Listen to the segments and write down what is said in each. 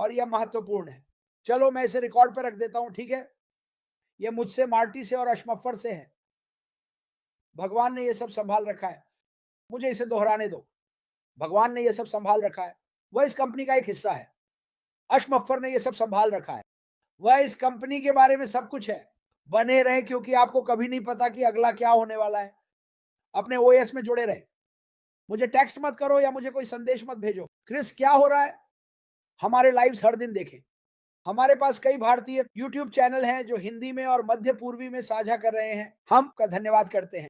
और यह महत्वपूर्ण है। चलो मैं इसे रिकॉर्ड पे रख देता हूं, ठीक है। ये मुझसे, मार्टी से और अशमफ्फर से है। भगवान ने ये सब संभाल रखा है। मुझे इसे दोहराने दो। भगवान ने ये सब संभाल रखा है। वह इस कंपनी का एक हिस्सा है। अशमफ्फर ने ये सब संभाल रखा है। वह इस कंपनी के बारे में सब कुछ है। बने रहे, क्योंकि आपको कभी नहीं पता कि अगला क्या होने वाला है। अपने ओएस में जुड़े रहे। मुझे टेक्स्ट मत करो या मुझे कोई संदेश मत भेजो, क्रिस क्या हो रहा है। हमारे लाइव्स हर दिन देखें। हमारे पास कई भारतीय यूट्यूब चैनल हैं जो हिंदी में और मध्य पूर्वी में साझा कर रहे हैं। हम का धन्यवाद करते हैं।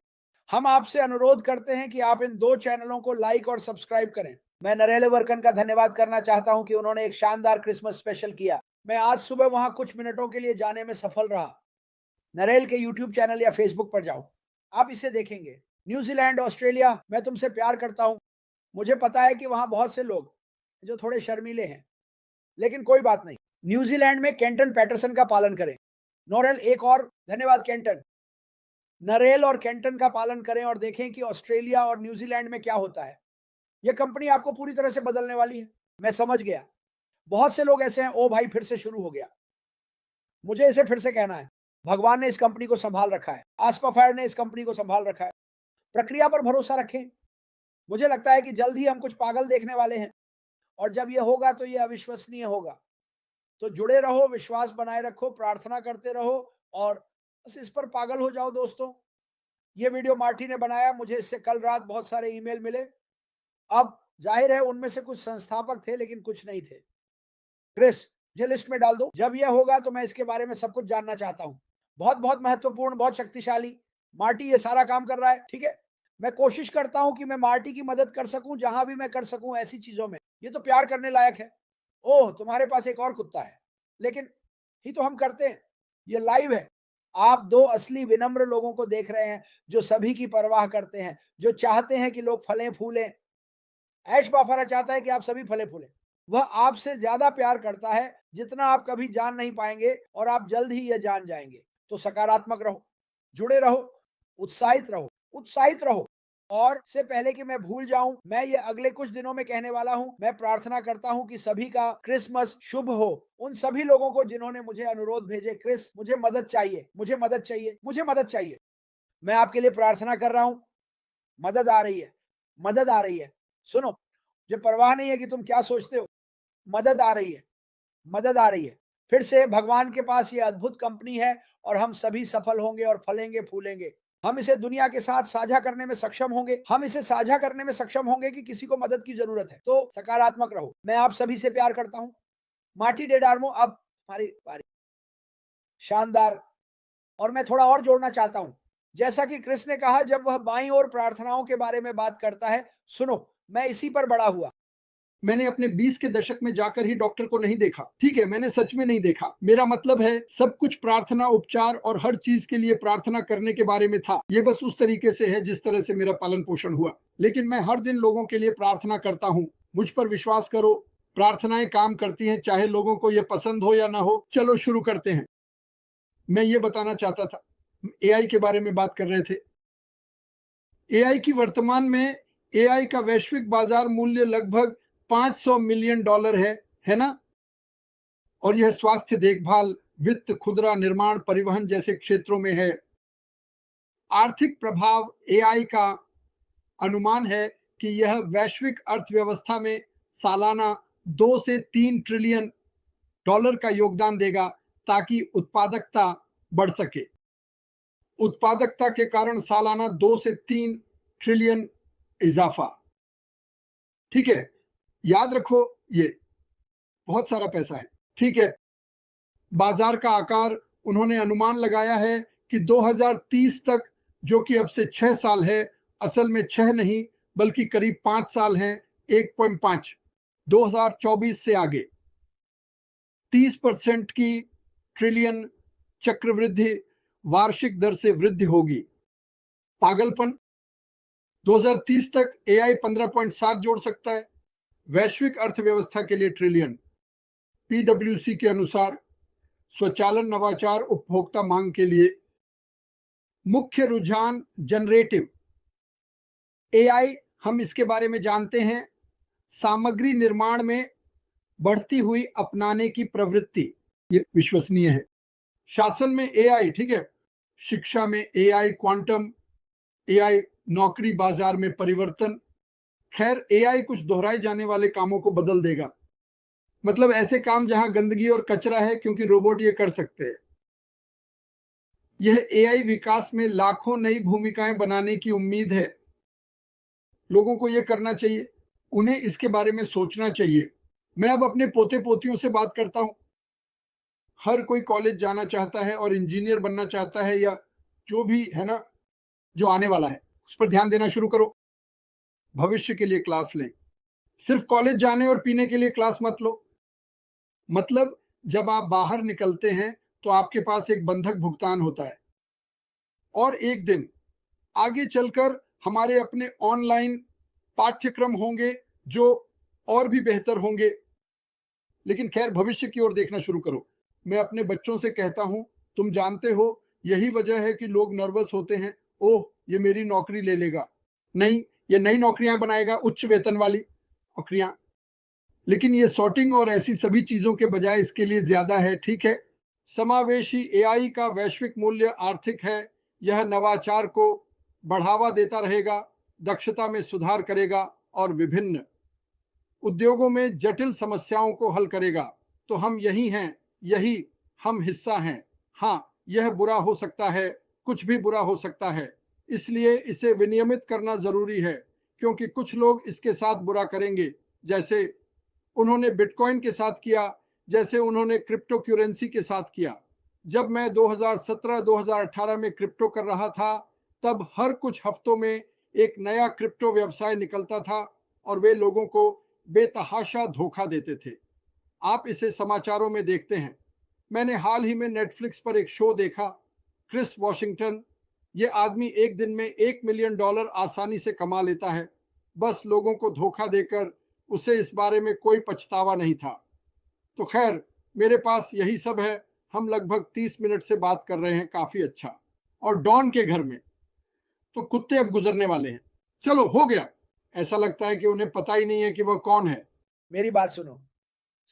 हम आपसे अनुरोध करते हैं कि आप इन 2 चैनलों को लाइक और सब्सक्राइब करें। मैं नरेल वर्कन का धन्यवाद करना चाहता हूं कि उन्होंने एक शानदार क्रिसमस स्पेशल किया। मैं आज सुबह वहां कुछ मिनटों के लिए जाने में सफल रहा। नरेल के यूट्यूब चैनल या फेसबुक पर जाओ, आप इसे देखेंगे। न्यूजीलैंड, ऑस्ट्रेलिया, मैं तुमसे प्यार करता हूं। मुझे पता है कि वहां बहुत से लोग जो थोड़े शर्मीले हैं, लेकिन कोई बात नहीं। न्यूजीलैंड में केंटन पैटरसन का पालन करें। नोरेल, एक और धन्यवाद केंटन। नरेल और केंटन का पालन करें और देखें कि ऑस्ट्रेलिया और न्यूजीलैंड में क्या होता है। यह कंपनी आपको पूरी तरह से बदलने वाली है। मैं समझ गया। बहुत से लोग ऐसे हैं, ओ भाई फिर से शुरू हो गया। मुझे इसे फिर से कहना है। भगवान ने इस कंपनी को संभाल रखा है। आस्पाफायर ने इस कंपनी को संभाल रखा है। प्रक्रिया पर भरोसा रखें। मुझे लगता है कि जल्द ही हम कुछ पागल देखने वाले हैं, और जब यह होगा तो यह अविश्वसनीय होगा। तो जुड़े रहो, विश्वास बनाए रखो, प्रार्थना करते रहो और बस इस पर पागल हो जाओ दोस्तों। ये वीडियो मार्टी ने बनाया। मुझे इससे कल रात बहुत सारे ईमेल मिले। अब जाहिर है उनमें से कुछ संस्थापक थे लेकिन कुछ नहीं थे। क्रिस, मुझे लिस्ट में डाल दो। जब यह होगा तो मैं इसके बारे में सब कुछ जानना चाहता हूँ। बहुत बहुत महत्वपूर्ण, बहुत शक्तिशाली। मार्टी ये सारा काम कर रहा है, ठीक है। मैं कोशिश करता हूं कि मैं मार्टी की मदद कर सकूं जहां भी मैं कर सकूं, ऐसी चीजों में। ये तो प्यार करने लायक है। ओह, तुम्हारे पास एक और कुत्ता है। लेकिन ही तो हम करते हैं। ये लाइव है। आप 2 असली विनम्र लोगों को देख रहे हैं जो सभी की परवाह करते हैं, जो चाहते हैं कि लोग फलें फूलें। ऐश बाफारा चाहता है कि आप सभी फले फूलें। वह आपसे ज्यादा प्यार करता है जितना आप कभी जान नहीं पाएंगे, और आप जल्द ही यह जान जाएंगे। तो सकारात्मक रहो, जुड़े रहो, उत्साहित रहो, उत्साहित रहो। और से पहले कि मैं भूल जाऊं, मैं ये अगले कुछ दिनों में कहने वाला हूं। मैं प्रार्थना करता हूं कि सभी का क्रिसमस शुभ हो। उन सभी लोगों को जिन्होंने मुझे अनुरोध भेजे, क्रिस मुझे मदद चाहिए, मुझे मदद चाहिए, मुझे मदद चाहिए। मैं आपके लिए प्रार्थना कर रहा हूं। मदद आ रही है, मदद आ रही है। सुनो, मुझे परवाह नहीं है कि तुम क्या सोचते हो। मदद आ रही है, मदद आ रही है। फिर से भगवान के पास ये अद्भुत कंपनी है, और हम सभी सफल होंगे और फलेंगे फूलेंगे। हम इसे दुनिया के साथ साझा करने में सक्षम होंगे। हम इसे साझा करने में सक्षम होंगे कि किसी को मदद की जरूरत है। तो सकारात्मक रहो। मैं आप सभी से प्यार करता हूं। मार्टी डेडार्मो, अब हमारी बारी। शानदार। और मैं थोड़ा और जोड़ना चाहता हूं। जैसा कि क्रिस ने कहा, जब वह बाईं ओर प्रार्थनाओं के बारे में बात करता है, सुनो, मैं इसी पर बड़ा हुआ। मैंने अपने 20 के दशक में जाकर ही डॉक्टर को नहीं देखा। ठीक है, मैंने सच में नहीं देखा। मेरा मतलब है सब कुछ प्रार्थना, उपचार और हर चीज के लिए प्रार्थना करने के बारे में था। ये बस उस तरीके से है जिस तरह से मेरा पालन पोषण हुआ। लेकिन मैं हर दिन लोगों के लिए प्रार्थना करता हूँ। मुझ पर विश्वास करो, प्रार्थनाएं काम करती हैं, चाहे लोगों को ये पसंद हो या ना हो। चलो शुरू करते हैं। मैं ये बताना चाहता था, एआई के बारे में बात कर रहे थे। एआई की वर्तमान में एआई का वैश्विक बाजार मूल्य लगभग $500 मिलियन है ना। और यह स्वास्थ्य देखभाल, वित्त, खुदरा निर्माण, परिवहन जैसे क्षेत्रों में है। आर्थिक प्रभाव एआई का अनुमान है कि यह वैश्विक अर्थव्यवस्था में सालाना 2 से 3 ट्रिलियन डॉलर का योगदान देगा, ताकि उत्पादकता बढ़ सके। उत्पादकता के कारण सालाना 2 से 3 ट्रिलियन इजाफा। ठीक है, याद रखो, ये बहुत सारा पैसा है। ठीक है, बाजार का आकार उन्होंने अनुमान लगाया है कि 2030 तक, जो कि अब से 6 साल है, असल में 6 नहीं बल्कि करीब 5 साल हैं, 1.5, 2024 से आगे 30% की ट्रिलियन चक्रवृद्धि वार्षिक दर से वृद्धि होगी। पागलपन। 2030 तक एआई 15.7 जोड़ सकता है वैश्विक अर्थव्यवस्था के लिए ट्रिलियन। पीडब्ल्यूसी के अनुसार स्वचालन, नवाचार, उपभोक्ता मांग के लिए मुख्य रुझान जनरेटिव एआई, हम इसके बारे में जानते हैं। सामग्री निर्माण में बढ़ती हुई अपनाने की प्रवृत्ति, ये विश्वसनीय है। शासन में एआई, ठीक है, शिक्षा में एआई, क्वांटम एआई, नौकरी बाजार में परिवर्तन। खैर, एआई कुछ दोहराए जाने वाले कामों को बदल देगा, मतलब ऐसे काम जहां गंदगी और कचरा है, क्योंकि रोबोट ये कर सकते हैं। यह एआई विकास में लाखों नई भूमिकाएं बनाने की उम्मीद है। लोगों को यह करना चाहिए, उन्हें इसके बारे में सोचना चाहिए। मैं अब अपने पोते पोतियों से बात करता हूं। हर कोई कॉलेज जाना चाहता है और इंजीनियर बनना चाहता है, या जो भी है ना, जो आने वाला है उस पर ध्यान देना शुरू करो। भविष्य के लिए क्लास लें, सिर्फ कॉलेज जाने और पीने के लिए क्लास मत लो। मतलब जब आप बाहर निकलते हैं तो आपके पास एक बंधक भुगतान होता है, और एक दिन आगे चलकर हमारे अपने ऑनलाइन पाठ्यक्रम होंगे जो और भी बेहतर होंगे। लेकिन खैर, भविष्य की ओर देखना शुरू करो। मैं अपने बच्चों से कहता हूं, तुम जानते हो यही वजह है कि लोग नर्वस होते हैं, ओह ये मेरी नौकरी ले लेगा। नहीं, ये नई नौकरियां बनाएगा, उच्च वेतन वाली नौकरियां। लेकिन ये सॉर्टिंग और ऐसी सभी चीजों के बजाय इसके लिए ज्यादा है, ठीक है। समावेशी एआई का वैश्विक मूल्य आर्थिक है। यह नवाचार को बढ़ावा देता रहेगा, दक्षता में सुधार करेगा और विभिन्न उद्योगों में जटिल समस्याओं को हल करेगा। तो हम यही हैं, यही हम हिस्सा हैं। हाँ, यह बुरा हो सकता है, कुछ भी बुरा हो सकता है, इसलिए इसे विनियमित करना जरूरी है, क्योंकि कुछ लोग इसके साथ बुरा करेंगे, जैसे उन्होंने बिटकॉइन के साथ किया, जैसे उन्होंने क्रिप्टो करेंसी के साथ किया। जब मैं 2017-2018 में क्रिप्टो कर रहा था, तब हर कुछ हफ्तों में एक नया क्रिप्टो व्यवसाय निकलता था और वे लोगों को बेतहाशा धोखा देते थे। आप इसे समाचारों में देखते हैं। मैंने हाल ही में नेटफ्लिक्स पर एक शो देखा, क्रिस वॉशिंगटन। ये आदमी एक दिन में $1 मिलियन आसानी से कमा लेता है, बस लोगों को धोखा देकर। उसे इस बारे में कोई पछतावा नहीं था। तो खैर, मेरे पास यही सब है। हम लगभग 30 मिनट से बात कर रहे हैं, काफी अच्छा। और डॉन के घर में तो कुत्ते अब गुजरने वाले हैं। चलो, हो गया। ऐसा लगता है कि उन्हें पता ही नहीं है कि वह कौन है। मेरी बात सुनो।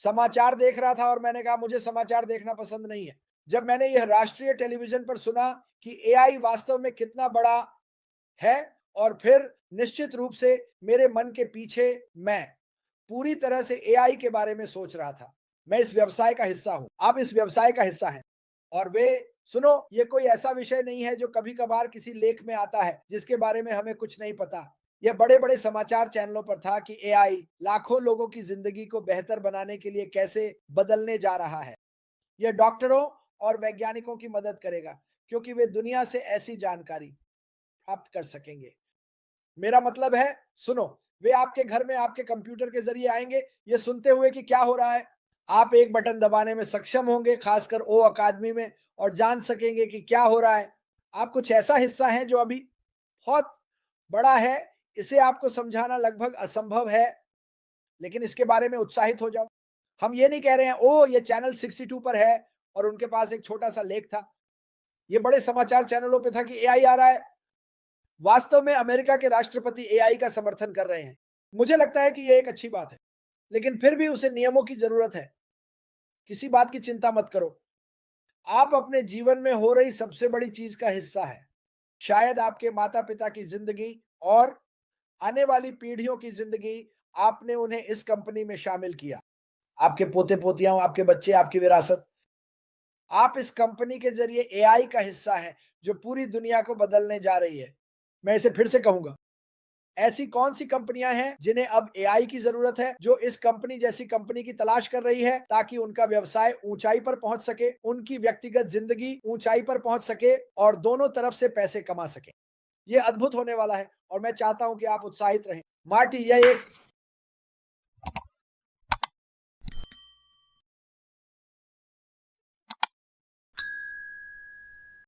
समाचार देख रहा था और मैंने कहा मुझे समाचार देखना पसंद नहीं है। जब मैंने यह राष्ट्रीय टेलीविजन पर सुना कि एआई वास्तव में कितना बड़ा है, और फिर निश्चित रूप से मेरे मन के पीछे मैं पूरी तरह से एआई के बारे में सोच रहा था। मैं इस व्यवसाय का हिस्सा हूं, आप इस व्यवसाय का हिस्सा हैं। और वे सुनो, ये कोई ऐसा विषय नहीं है जो कभी-कभार किसी लेख में आता है जिसके बारे में हमें कुछ नहीं पता। यह बड़े-बड़े समाचार चैनलों पर था कि एआई लाखों लोगों की जिंदगी को बेहतर बनाने के लिए कैसे बदलने जा रहा है। यह डॉक्टरों और वैज्ञानिकों की मदद करेगा, क्योंकि वे दुनिया से ऐसी जानकारी प्राप्त कर सकेंगे। मेरा मतलब है, सुनो, वे आपके घर में आपके कंप्यूटर के जरिए आएंगे, ये सुनते हुए कि क्या हो रहा है। आप एक बटन दबाने में सक्षम होंगे, खासकर ओ अकादमी में, और जान सकेंगे कि क्या हो रहा है। आप कुछ ऐसा हिस्सा है जो अभी बहुत बड़ा है, इसे आपको समझाना लगभग असंभव है, लेकिन इसके बारे में उत्साहित हो जाओ। हम ये नहीं कह रहे हैं ओ ये चैनल 62 पर है और उनके पास एक छोटा सा लेख था। ये बड़े समाचार चैनलों पे था कि एआई आ रहा है। वास्तव में अमेरिका के राष्ट्रपति एआई का समर्थन कर रहे हैं। मुझे लगता है कि यह एक अच्छी बात है, लेकिन फिर भी उसे नियमों की जरूरत है। किसी बात की चिंता मत करो। आप अपने जीवन में हो रही सबसे बड़ी चीज का हिस्सा है। शायद आपके माता-पिता की जिंदगी और आने वाली पीढ़ियों की जिंदगी, आपने उन्हें इस कंपनी में शामिल किया। आपके पोते-पोतियाँ, आपके बच्चे, आपकी विरासत। आप इस कंपनी के जरिए एआई का हिस्सा हैं, जो पूरी दुनिया को बदलने जा रही है। मैं इसे फिर से कहूंगा, ऐसी कौन सी कंपनियां हैं जिन्हें अब एआई की जरूरत है, जो इस कंपनी जैसी कंपनी की तलाश कर रही है, ताकि उनका व्यवसाय ऊंचाई पर पहुंच सके, उनकी व्यक्तिगत जिंदगी ऊंचाई पर पहुंच सके और दोनों तरफ से पैसे कमा सके। ये अद्भुत होने वाला है और मैं चाहता हूं कि आप उत्साहित रहें। मार्टी, यह एक